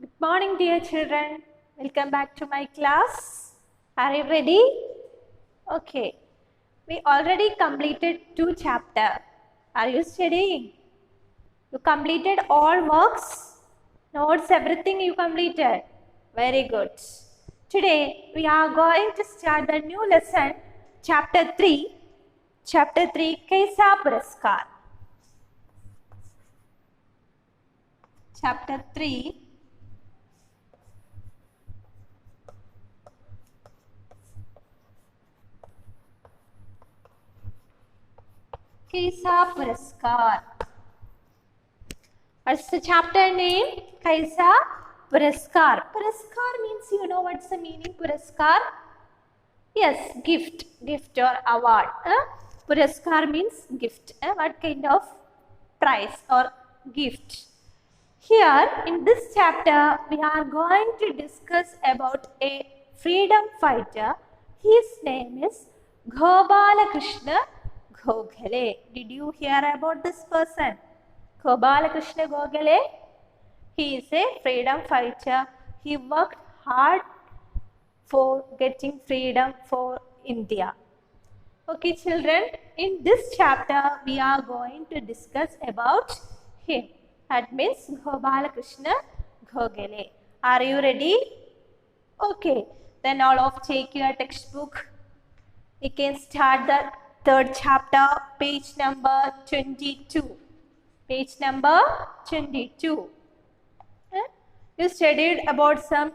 Good morning, dear children. Welcome back to my class. Are you ready? Okay. We already completed 2 chapters. Are you studying? You completed all works, notes, everything you completed. Very good. Today we are going to start the new lesson, chapter 3. Chapter 3, Kaisa Puraskar. Chapter 3. Kaisa Puraskar. What's the chapter name? Kaisa Puraskar. Puraskar means, you know what's the meaning? Puraskar? Yes, gift or award. Puraskar means gift. What kind of prize or gift? Here in this chapter, we are going to discuss about a freedom fighter. His name is Gopala Krishna Gokhale. Did you hear about this person? Gopala Krishna Gokhale? He is a freedom fighter. He worked hard for getting freedom for India. Okay, children, in this chapter, we are going to discuss about him. That means Gopala Krishna Gokhale. Are you ready? Okay, then all of take your textbook. We can start the 3rd chapter, page number 22. Page number 22. You studied about some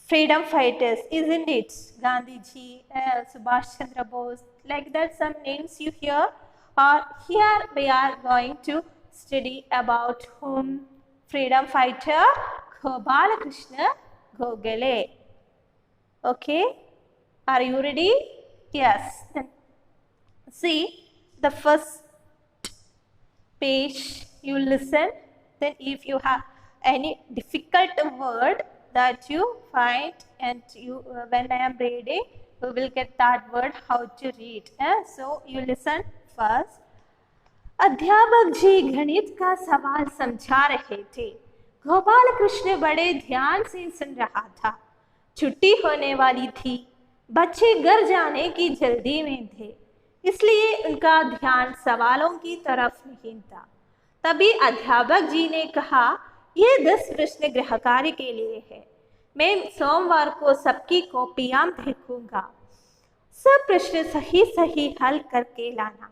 freedom fighters, isn't it? Gandhiji, Subhash Chandra Bose, like that some names you hear. Here we are going to study about whom? Freedom fighter Gopala Krishna Gokhale. Okay, are you ready? Yes. Then see the first page, you listen. Then if you have any difficult word that you find and you when I am reading, you will get that word how to read. So you listen first. अध्यापक जी गणित का सवाल समझा रहे थे. गोपाल कृष्ण बड़े ध्यान से सुन रहा था. छुट्टी होने वाली थी. बच्चे घर जाने की जल्दी में थे, इसलिए उनका ध्यान सवालों की तरफ नहीं था. तभी अध्यापक जी ने कहा, ये 10 प्रश्न गृह कार्य के लिए है. मैं सोमवार को सबकी कॉपियां देखूंगा. सब प्रश्न सही हल करके लाना.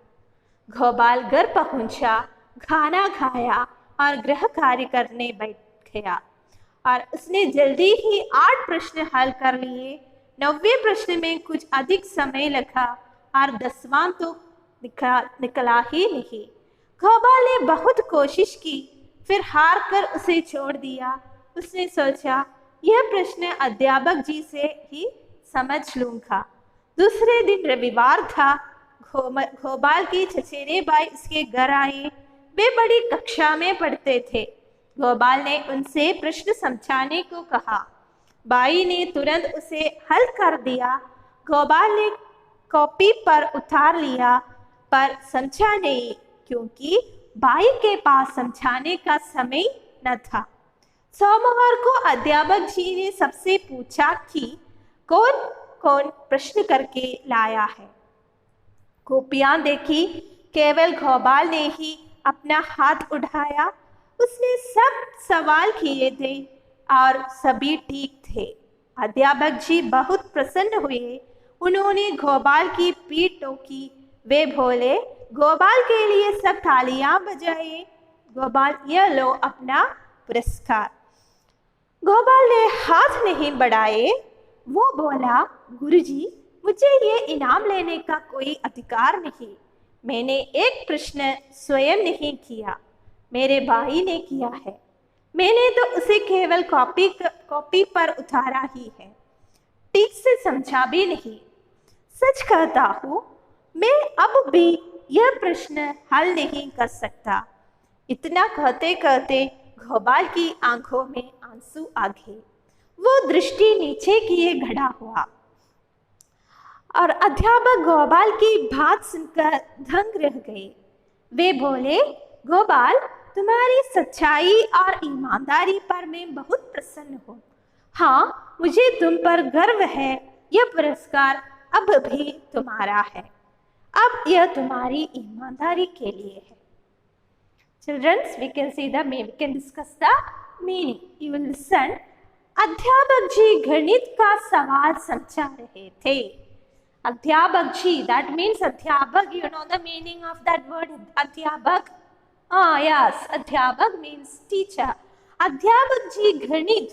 गोपाल घर पहुंचा, खाना खाया और गृह कार्य करने बैठ गया और उसने जल्दी ही 8 प्रश्न हल कर लिए. 9वें प्रश्न में कुछ अधिक समय लगा और 10वां तो निकला ही नहीं. गोपाल ने बहुत कोशिश की, फिर हार कर उसे छोड़ दिया. उसने सोचा, यह प्रश्न अध्यापक जी से ही समझ लूंगा. दूसरे दिन रविवार था. गोपाल की चचेरे भाई उसके घर आए. वे बड़ी कक्षा में पढ़ते थे. गोपाल ने उनसे प्रश्न समझाने को कहा. भाई ने तुरंत उसे हल कर दिया. गोपाल ने कॉपी पर उतार लिया पर समझा नहीं, क्योंकि भाई के पास समझाने का समय न था. सोमवार को अध्यापक जी ने सबसे पूछा कि कौन कौन प्रश्न करके लाया है. कॉपियां देखी, केवल गोपाल ने ही अपना हाथ उठाया. उसने सब सवाल किए थे और सभी ठीक थे. अध्यापक जी बहुत प्रसन्न हुए. उन्होंने गोपाल की पीठ ठोकी. वे बोले, गोपाल के लिए सब तालियां बजाए. गोपाल, ये लो अपना पुरस्कार. गोपाल ने हाथ नहीं बढ़ाए. वो बोला, गुरुजी, मुझे ये इनाम लेने का कोई अधिकार नहीं. मैंने एक प्रश्न स्वयं नहीं किया, मेरे भाई ने किया है. मैंने तो उसे केवल कॉपी पर उतारा ही है, ठीक से समझा भी नहीं. सच कहता हूँ, मैं अब भी यह प्रश्न हल नहीं कर सकता. इतना कहते कहते गोपाल की आंखों में आंसू आ गए. वो दृष्टि नीचे किए खड़ा हुआ और अध्यापक गोपाल की बात सुनकर दंग रह गए. वे बोले, गोपाल, तुम्हारी सच्चाई और ईमानदारी पर मैं बहुत प्रसन्न हूँ। हाँ, मुझे तुम पर गर्व है। यह पुरस्कार अब भी तुम्हारा है। अब यह तुम्हारी ईमानदारी के लिए है। Children, we can see the we can discuss the meaning. You will listen. अध्यापक जी गणित का सवाल समझा रहे थे। अध्यापक जी, that means अध्यापक. You know the meaning of that word अध्यापक? Yes, अध्यापक means teacher. अध्यापक जी गणित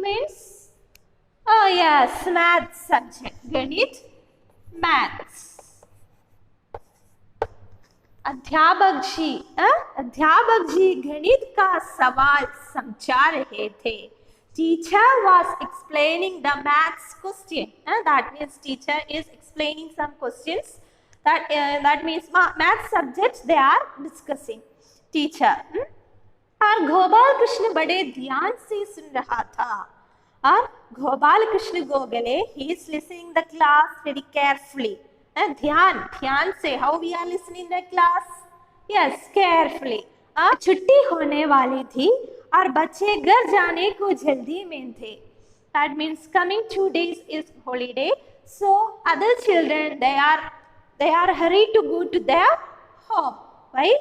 means yes, math subject. गणित, maths. अध्यापक जी गणित का सवाल समझा रहे थे। Teacher was explaining the maths question. That means teacher is explaining some questions. That means math subjects they are discussing. Teacher. और गोपाल कृष्ण बड़े ध्यान से सुन रहा था। और Gopal Krishna Gogle he is listening the class very carefully. ध्यान से. How we are listening the class? Yes, carefully. छुट्टी होने वाली थी और बच्चे घर जाने को जल्दी में थे. That means coming 2 days is holiday. So other children they are hurried to go to their home. Right?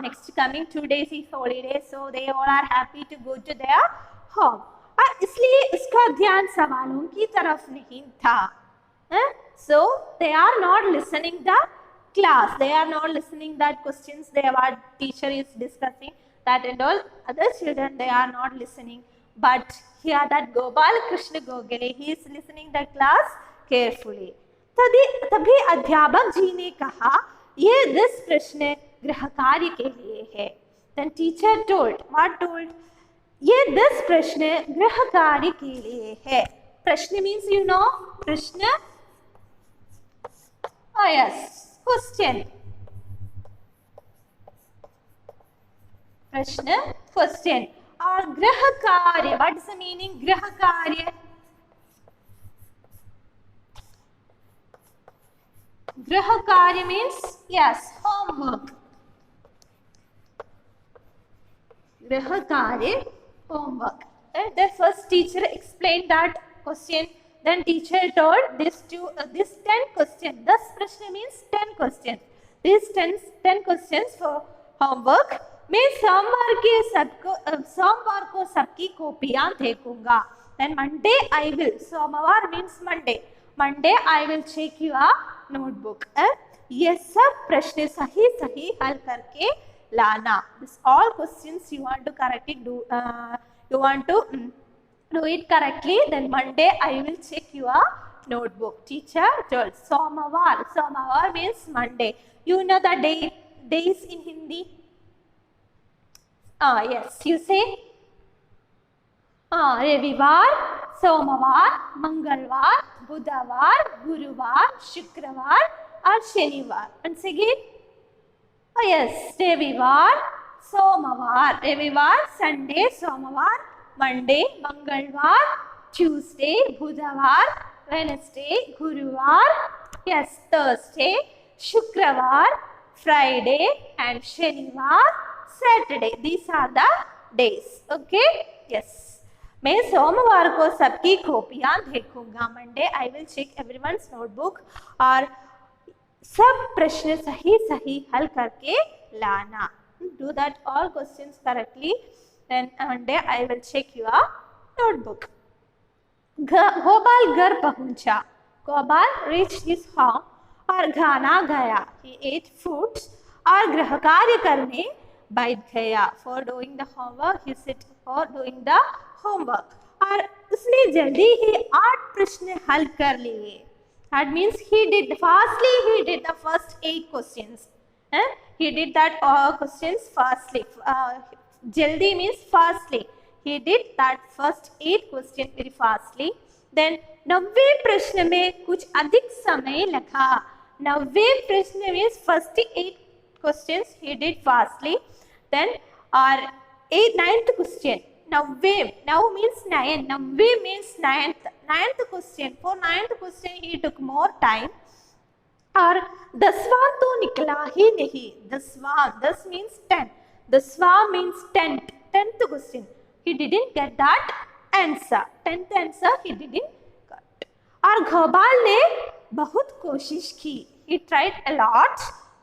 Next coming 2 days is holiday. So they all are happy to go to their home. और इसलिए उसका ध्यान सवालों की तरफ नहीं था. So they are not listening the class. They are not listening that questions our teacher is discussing. That and all other children they are not listening. But here that Gopal Krishna Gogale he is listening the class carefully. तभी अध्यापक जी ने कहा ये 10 प्रश्न गृह कार्य के लिए है. Then teacher told. What told? ये 10 प्रश्न गृह कार्य के लिए है. प्रश्न means you know प्रश्न. Yes, question. प्रश्न question. और गृह कार्य. What is the meaning गृह कार्य? गृह कार्य means yes homework. गृह कार्य homework. The first teacher explained that question. Then teacher told this 10 questions. 10 प्रश्न means 10 questions. These 10 questions for homework. मैं सोमवार को सबकी कॉपियां देखूंगा. Then Monday I will. सोमवार means Monday. Monday I will check your notebook. ये सब प्रश्न सही हल करके लाना. This all questions you want to correctly do. You want to do it correctly. Then Monday I will check your notebook. Teacher told. Somavar means Monday. You know the days in Hindi? Yes. You say रविवार, सोमवार, मंगलवार, बुधवार, गुरुवार, शुक्रवार और शनिवार. Once again. Yes. रविवार, Sunday, सोमवार, मंडे, मंगलवार, ट्यूसडे, बुधवार, वेडनेसडे, गुरुवार, yes, थर्सडे, शुक्रवार, फ्राइडे and शनिवार, Saturday. These are the days. Okay? Yes. मैं सोमवार को सबकी कॉपियां देखूंगा. Monday I will check everyone's notebook. और सब प्रश्न सही हल करके लाना. Do that all questions correctly. Then Monday I will check your notebook. Gopal घर पहुंचा. गोपाल reached his home और खाना गया. He ate food और गृह कार्य करने बैठ गया. For doing the homework he sit for doing the homework. और उसने जल्दी ही 8 प्रश्न हल कर लिए. That means he did the first 8 questions. He did that questions fastly. Jaldi means fastly. He did that first 8 questions very fastly. Then 90 प्रश्न में कुछ अधिक समय लगा. 90 प्रश्न means first 8 questions he did fastly. Then our 9th question. 90 now means 9. 90 means 9th question. For 9th question he took more time. और 10वां तो निकला ही नहीं। 10वां, 10 मीन्स 10, 10वां means 10th question, he didn't get that answer, 10th answer he didn't get। और घोबाल ने बहुत कोशिश की, he tried a lot,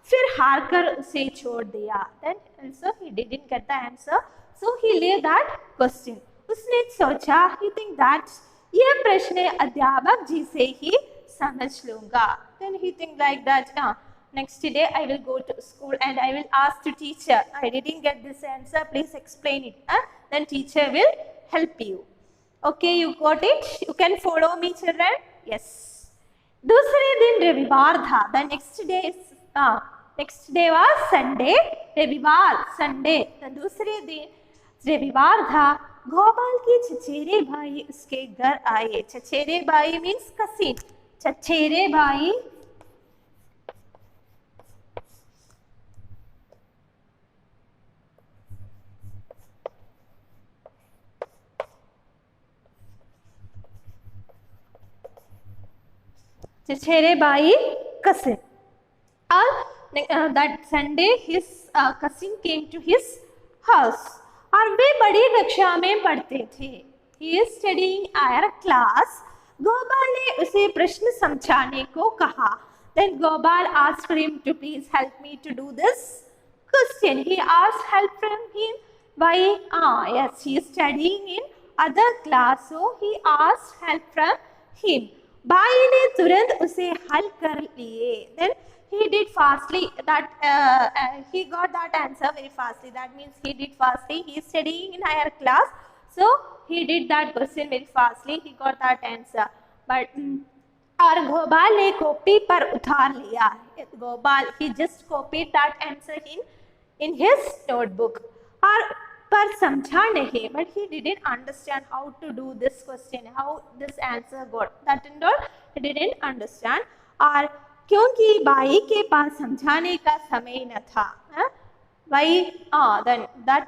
फिर हार कर उसे छोड़ दिया, then also he didn't get the answer, so he leave that question। उसने सोचा, he think that यह प्रश्न अध्यापक जी से ही समझ लूंगा, then he think like that, next day I will go to school and I will ask the teacher, I didn't get this answer, please explain it, then teacher will help you। Okay, you got it? You can follow me children? Yes। दूसरे दिन रविवार था, the next day was Sunday, रविवार Sunday, तो दूसरे दिन रविवार था। गोपाल के चचेरे भाई उसके घर आए। चचेरे भाई मीन्स कसिन, चचेरे भाई cousin। That Sunday his cousin came to his house। और वे बड़ी कक्षा में पढ़ते थे। He is studying higher class। Gopal ने उसे प्रश्न समझाने को कहा। Then Gopal asked him to please help me to do this question। He asked help from him। Why? Yes, he is studying in other class, so he asked help from him। भाई ने तुरंत उसे हल कर लिए। Then he did fastly that he got that answer very fastly, that means he did fastly, he is studying in higher class, so he did that question very fastly, he got that answer। But और गोपाल ने copy पर उतार लिया। Gopal he just copied that answer in his notebook। और पर समझा नहीं, but he didn't understand how to do this question, how this answer got, that and all he didn't understand। और क्योंकि भाई के पास समझाने का समय न था, भाई then that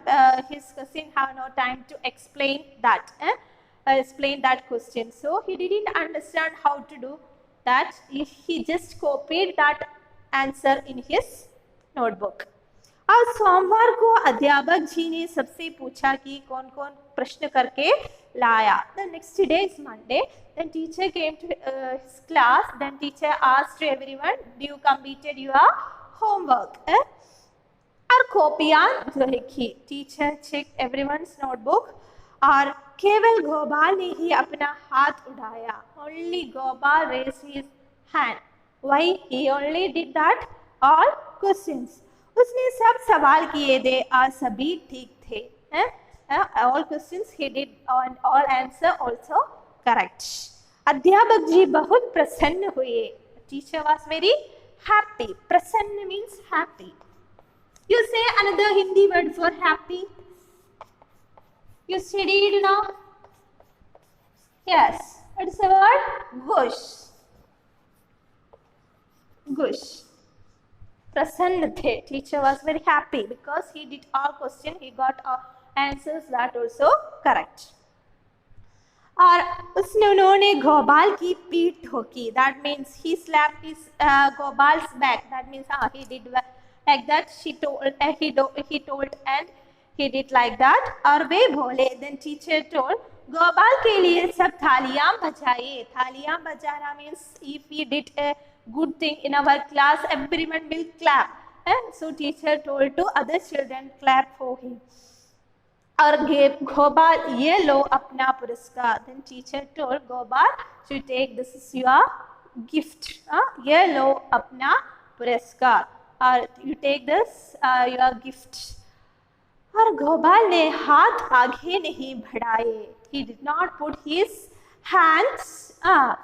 his cousin have no time to explain that question, so he didn't understand how to do that, he just copied that answer in his notebook। और सोमवार को अध्यापक जी ने सबसे पूछा कि कौन कौन प्रश्न करके लाया। The next day is Monday। Then teacher came to his class। Then teacher asked everyone, do you completed your homework? और कॉपियां लिखी। Teacher checked everyone's notebook। और केवल गोपाल ने ही अपना हाथ उठाया। Only Gopal raised his hand। Why? He only did that all questions। उसने सब सवाल किए थे और सभी ठीक थे। All questions he did and all answer also correct। अध्यापक जी बहुत प्रसन्न हुए। Teacher was very happy। प्रसन्न means happy। You say another Hindi word for happy? You studied now? Yes। What is the word? Gush। Gush। प्रसन्न थे। Teacher was very happy because he did all question, he got all answers that also correct। और उन्होंने गोपाल की पीठ ठोकी। That means he slapped his Gopal's back। That means he did like that। he told and he did like that। और वे बोले। Then teacher told Gopal के लिए सब थालियां बजाइए। थालियां बजाना means if he did a good thing in our class, everyone will clap। So teacher told to other children clap for him। और गोपाल ये लो अपना पुरस्कार। Then teacher told Gopal to take, this is your gift। ये लो अपना पुरस्कार, और you take this your gift। और गोपाल ने हाथ आगे नहीं बढ़ाए। He did not put his hands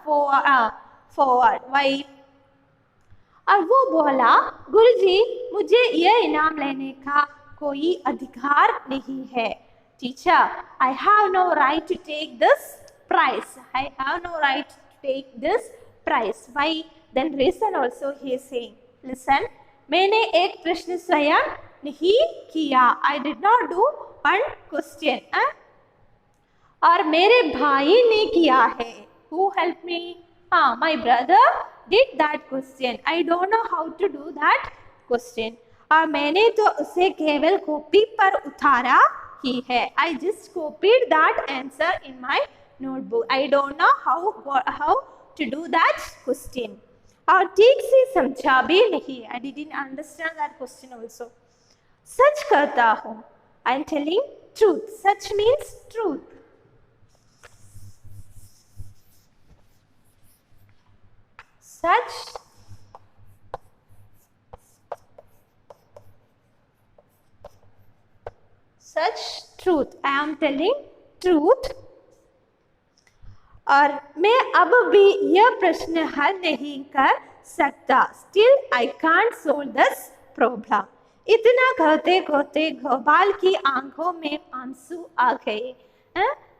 forward। Why? और वो बोला, गुरुजी मुझे यह इनाम लेने का कोई अधिकार नहीं है। Teacher, I have no right to take this prize। I have no right to take this prize। Why? Then reason also he is saying, listen, मैंने एक प्रश्न स्वयं नहीं किया। I did not do one question। और मेरे भाई ने किया है। Who helped me? My brother did that question. I don't know how to do that question. और मैंने तो उसे केवल कॉपी पर उतारा ही है. I just copied that answer in my notebook. I don't know how to do that question. और ठीक से समझा भी नहीं. I didn't understand that question also. सच कहता हूँ. I am telling truth. Such means truth. Such truth. I am telling truth. और मैं अब भी यह प्रश्न हल नहीं कर सकता. Still I can't solve this problem. इतना कहते कहते गोपाल की आंखों में आंसू आ गए.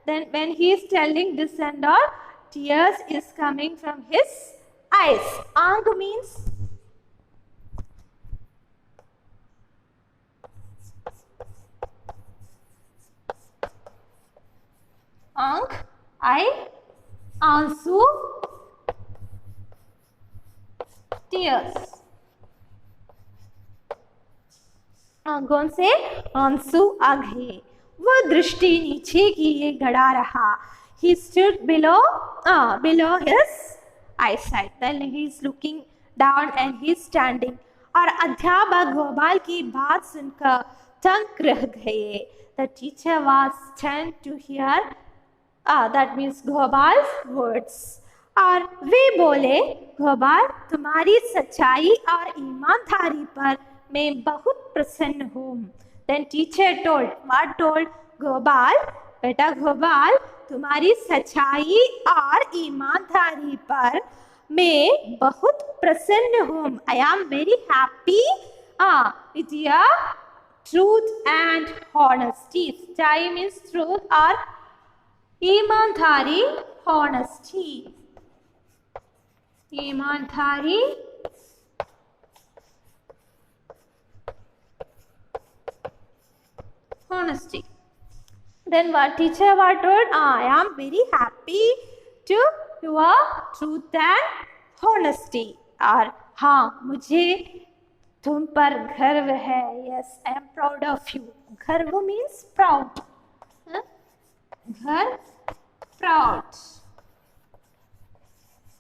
Then when he is telling this and all, tears is coming from his eyes. Aankh means aankh, eye, आंसू, tears. आंखों से आंसू आ गए. वह दृष्टि नीचे किए खड़ा रहा. He stood below his eyesight. Then he is looking down and he is standing. और अध्यापक गोपाल की बात सुनकर दंग रह गए. The teacher was stunned to hear that means गोपाल's words. और वे बोले, गोपाल तुम्हारी सच्चाई और ईमानदारी पर मैं बहुत प्रसन्न हूँ. Then teacher told, what told Gopal? बेटा गोपाल तुम्हारी सच्चाई और ईमानदारी पर मैं बहुत प्रसन्न हूँ. I am very happy with your truth and honesty. सच्चाई means truth और ईमानदारी honesty. ईमानदारी honesty. Then what teacher what told? I am very happy to your truth and honesty. और हाँ मुझे तुम पर गर्व है. Yes, I am proud of you. गर्व means proud. घर proud.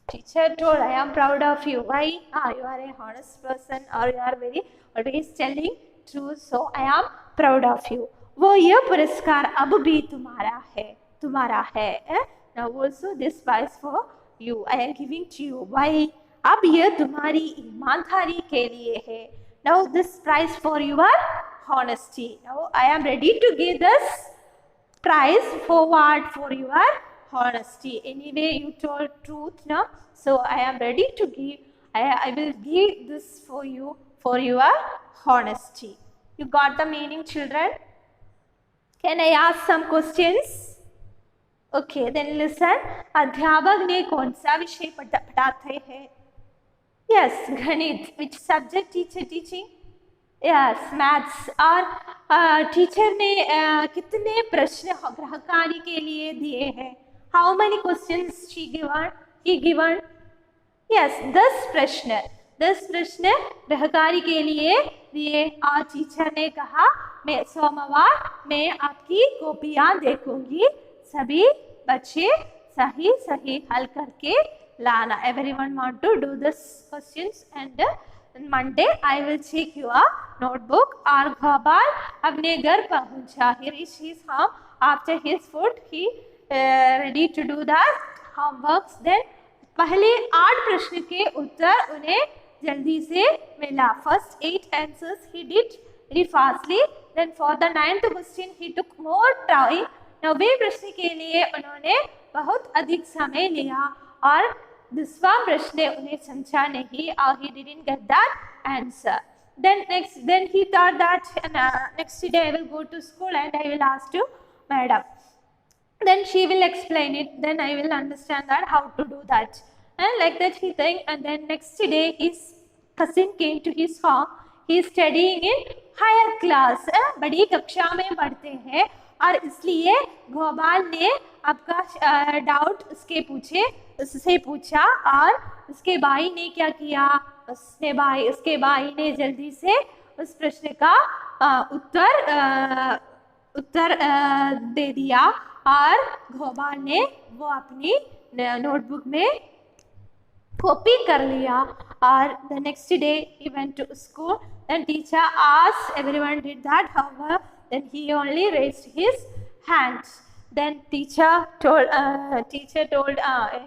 Teacher told, I am proud of you. Why? You are a honest person or you are very always telling truth. So I am proud of you. वो यह पुरस्कार अब भी तुम्हारा है. Now also this prize for you. I am giving to you. Why? अब यह तुम्हारी ईमानदारी के लिए है. Now this prize for your honesty. Now I am ready to give this prize forward for your honesty. Anyway, you told truth, no? So I am ready to give. I will give this for you for your honesty. You got the meaning, children? Can I ask some questions? Okay, then listen. अध्यापक ने कौन सा विषय पढ़ाते हैं? Yes, गणित. Which subject teacher teaching? Yes, maths. और teacher ने कितने प्रश्न गृहकार्य के लिए दिए हैं? How many questions she given? He given? Yes, 10 प्रश्न. 10 प्रश्न गृहकार्य के लिए दिए. और टीचर ने कहा मैं सोमवार में आपकी कॉपियां देखूंगी. सभी बच्चे सही हल करके लाना. Everyone want to do this questions and Monday I will check your notebook. और गोपाल अपने घर पहुंचा. Here is his home. After his food he ready to do the homeworks. Then पहले 8 प्रश्न के उत्तर उन्हें जल्दी से मिला. First 8 answers he did very fastly. Then for the 9th question he took more time. 9वें प्रश्न के लिए उन्होंने बहुत अधिक समय लिया और 10वां प्रश्न उन्हें समझा नहीं और he didn't get that answer. Then he thought that next day I will go to school and I will ask to madam. Then she will explain it. Then I will understand that how to do that. And like that he think. And then next day his cousin came to his home. He is studying in higher class. बड़ी कक्षा में पढ़ते हैं और इसलिए गोपाल ने आपका doubt उससे पूछा और उसके भाई ने क्या किया, उसके भाई ने जल्दी से उस प्रश्न का उत्तर दे दिया और गोपाल ने वो अपनी नोटबुक में कॉपी कर लिया. और the next day he went to school. Then teacher asked everyone did that homework. Then he only raised his hand. Then teacher told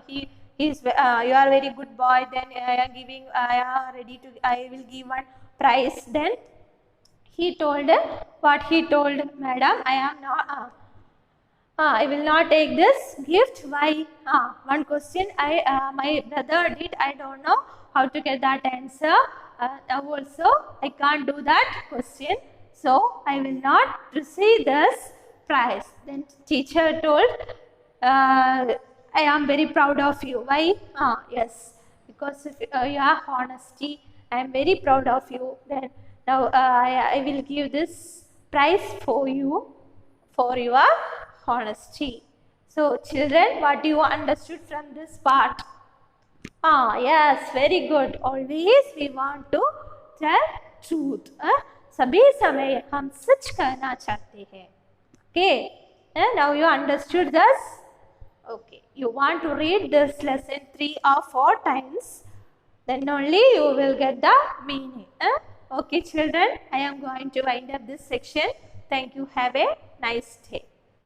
you are very good boy. Then I will give one prize. Then he told madam, I am not. I will not take this gift. Why? One question my brother did. I don't know how to get that answer. Now also I can't do that question. So I will not receive this prize. Then teacher told, I am very proud of you. Why? Yes, because of your honesty. I am very proud of you. Then now I will give this prize for you for your honesty. So children, what you understood from this part? Yes, very good. Always we want to tell truth. सभी समय हम सच कहना चाहते हैं. Okay, now you understood this? Okay, you want to read this lesson 3 or 4 times, then only you will get the meaning. Okay children, I am going to wind up this section. Thank you. Have a nice day.